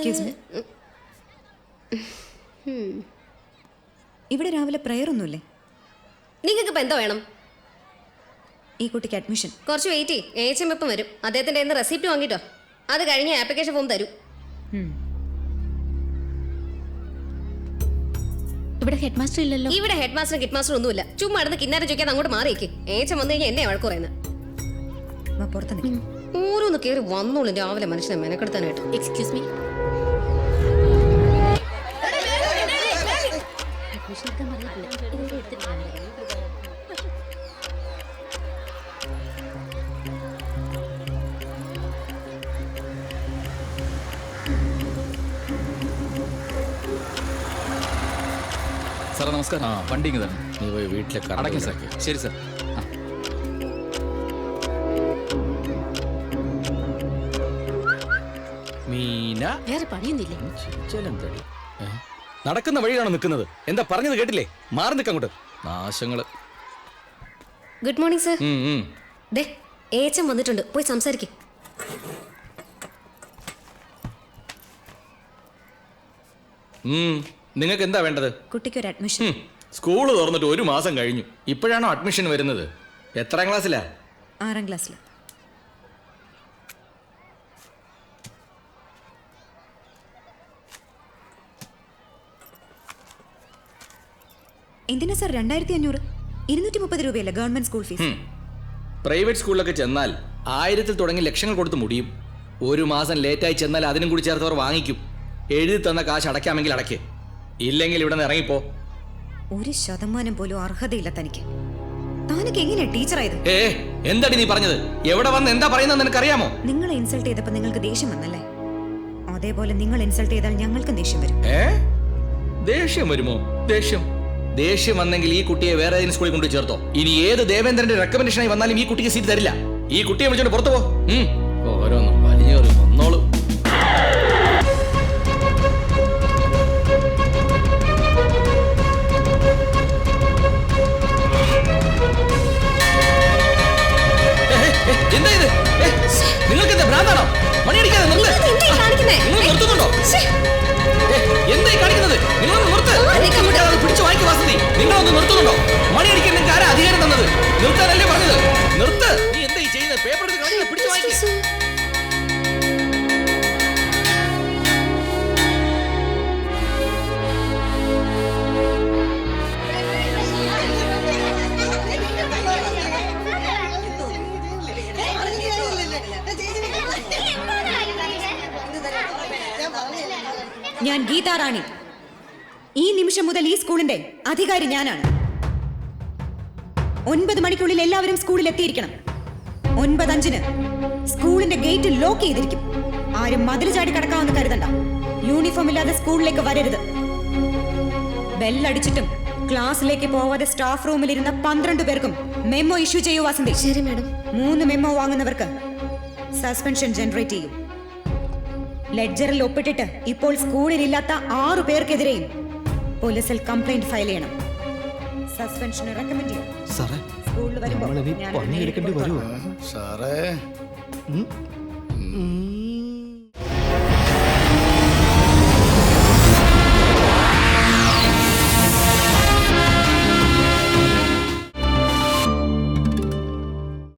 Excuse me. ഇവിടെ രാവിലെ prayer ഒന്നുമില്ലേ? നിങ്ങൾക്ക് ഇപ്പം എന്തോ വേണം? ഈ കുട്ടിക്ക് അഡ്മിഷൻ. കുറച്ച് വെയിറ്റ് ചെയ്യ്, HM ഇപ്പം വരും. അദ്ദേഹത്തിൻ്റെ ഇന്ന് റെസിപ്റ്റ് വാങ്ങിട്ടോ, അത് കഴിഞ്ഞ് ആപ്ലിക്കേഷൻ ഫോം തരൂ. ഇവിടെ ഹെഡ് മാസ്റ്റർ ഇല്ലല്ലോ. ഇവിടെ ഹെഡ് മാസ്റ്റർ കിഡ് മാസ്റ്റർ ഒന്നുമില്ല. ചുമ്മാ അടുത്ത് കിന്നാരം ചോദിക്കാതെ അങ്ങോട്ട് മാറിയേക്ക്. HM വന്നു കഴിഞ്ഞാൽ എന്നെ വഴക്ക് പറയുന്നത്. ഓരോന്ന് കയറി വന്നോളും രാവിലെ മനുഷ്യനെ മെനക്കെടുത്താനായിട്ട്. Excuse me. സാറേ നമസ്കാരം. വണ്ടി ഇങ്ങ് തന്നെ. നീ പോയി വീട്ടിലേക്ക് അടയ്ക്കും സാർ. ശരി സാർ. മീന വേറെ പണിയൊന്നുമില്ലേ? ചിരിച്ചാലെന്തടി? നടക്കുന്ന വഴിയാണോ നിൽക്കുന്നത്? എന്താ പറഞ്ഞത് കേട്ടില്ലേ? മാറി നിൽക്കങ്ങോട്ട്. നാശങ്ങള്. Good morning sir. ദേ HM വന്നിട്ടുണ്ട്, പോയി സംസാരിക്കും. നിങ്ങൾക്ക് എന്താ വേണ്ടത്? കുട്ടിക്ക് ഒരു അഡ്മിഷൻ. സ്കൂള് തുറന്നിട്ട് 1 മാസം കഴിഞ്ഞു, ഇപ്പോഴാണോ അഡ്മിഷൻ വരുന്നത്? എത്രാം ക്ലാസ്സിലാ? 6ാം ക്ലാസ്സിൽ. എന്തിനാ സാർ 2500? 230 രൂപയല്ലേ ഗവൺമെന്റ് സ്കൂൾ ഫീസ്? പ്രൈവറ്റ് സ്കൂളിലൊക്കെ ചെന്നാൽ 1000-ൽ തുടങ്ങി ലക്ഷങ്ങൾ കൊടുത്ത് മുടിയും. 1 മാസം ലേറ്റായി ചെന്നാൽ അതിനും കൂടി ചേർത്തവർ വാങ്ങിക്കും. എഴുതി തന്ന കാശ് അടയ്ക്കാമെങ്കിൽ അടയ്ക്ക്, ഇല്ലെങ്കിൽ ഇവിടെ നിന്ന് ഇറങ്ങിപ്പോ. 1% പോലും അർഹതയില്ല തനിക്ക്. താനൊക്കെ എങ്ങനെയാ ടീച്ചറായത്? എന്താടി നീ പറഞ്ഞത്? എവിടെ വന്ന് എന്താ പറയുന്നത് നിനക്കറിയാമോ? നിങ്ങളെ ഇൻസൾട്ട് ചെയ്തപ്പോ നിങ്ങൾക്ക് ദേഷ്യം വന്നല്ലേ? അതേപോലെ നിങ്ങൾ ഇൻസൾട്ട് ചെയ്താൽ ഞങ്ങൾക്കും ദേഷ്യം വരും. ദേഷ്യം വരുമോ? ദേഷ്യം വന്നെങ്കിൽ ഈ കുട്ടിയെ വേറെ ഏതെങ്കിലും സ്കൂളിൽ കൊണ്ട് ചേർത്തോ. ഇനി ഏത് ദേവേന്ദ്രന്റെ റെക്കമെൻഡേഷനായി വന്നാലും ഈ കുട്ടിക്ക് സീറ്റ് തരില്ല. ഈ കുട്ടിയെ വിളിച്ചോണ്ട് പുറത്തു പോ. ഓരോന്നും വലിയൊരു വന്നോളൂ. എന്താ ഇത്? നിങ്ങൾക്ക് എന്താ ഭ്രാന്താണോ? മണിയടിക്കാതെ നിർത്തുന്നുണ്ടോ? എന്തായി കാണിക്കുന്നത്? നിങ്ങളൊന്ന് നിർത്ത്. പിടിച്ചു വാങ്ങിക്ക് വാസന്തി. നിങ്ങളൊന്ന് നിർത്തുന്നുണ്ടോ? മണിയടിക്കാൻ നിങ്ങൾക്ക് ആരാ അധികാരം തന്നത്? നിർത്താനല്ലേ പറഞ്ഞത്? നിർത്ത്. നീ എന്തായി ചെയ്യുന്നത്? പേപ്പർ എടുത്ത് കാണില്ല, പിടിച്ചു വാങ്ങിക്ക്. ഞാൻ ഗീതാ റാണി. ഈ നിമിഷം മുതൽ ഈ സ്കൂളിന്റെ അധികാരി ഞാനാണ്. 9 മണിക്കുള്ളിൽ എല്ലാവരും സ്കൂളിൽ എത്തിയിരിക്കണം. 9:05 സ്കൂളിന്റെ ഗേറ്റ് ലോക്ക് ചെയ്തിരിക്കും. ആരും മതിൽ ചാടി കടക്കാമെന്ന് കരുതണ്ട. യൂണിഫോം ഇല്ലാതെ സ്കൂളിലേക്ക് വരരുത്. ബെല്ലടിച്ചിട്ടും ക്ലാസ്സിലേക്ക് പോവാതെ സ്റ്റാഫ് റൂമിൽ ഇരുന്ന 12 പേർക്കും മെമ്മോ ഇഷ്യൂ ചെയ്യൂ വസന്തി. ശരി മാഡം. 3 മെമ്മോ വാങ്ങുന്നവർക്ക് സസ്പെൻഷൻ ജനറേറ്റ് ചെയ്യും. ലെഡ്ജറിൽ ഒപ്പിട്ടിട്ട് ഇപ്പോൾ സ്കൂളിൽ ഇല്ലാത്ത 6 പേർക്കെതിരെയും പോലീസിൽ കംപ്ലൈന്റ് ഫയൽ ചെയ്യണം. സസ്പെൻഷന് റെക്കമെൻഡ് ചെയ്യും. സ്കൂളിൽ വരുമ്പോൾ പണിയെടുക്കേണ്ടി വരുമോ സാറേ?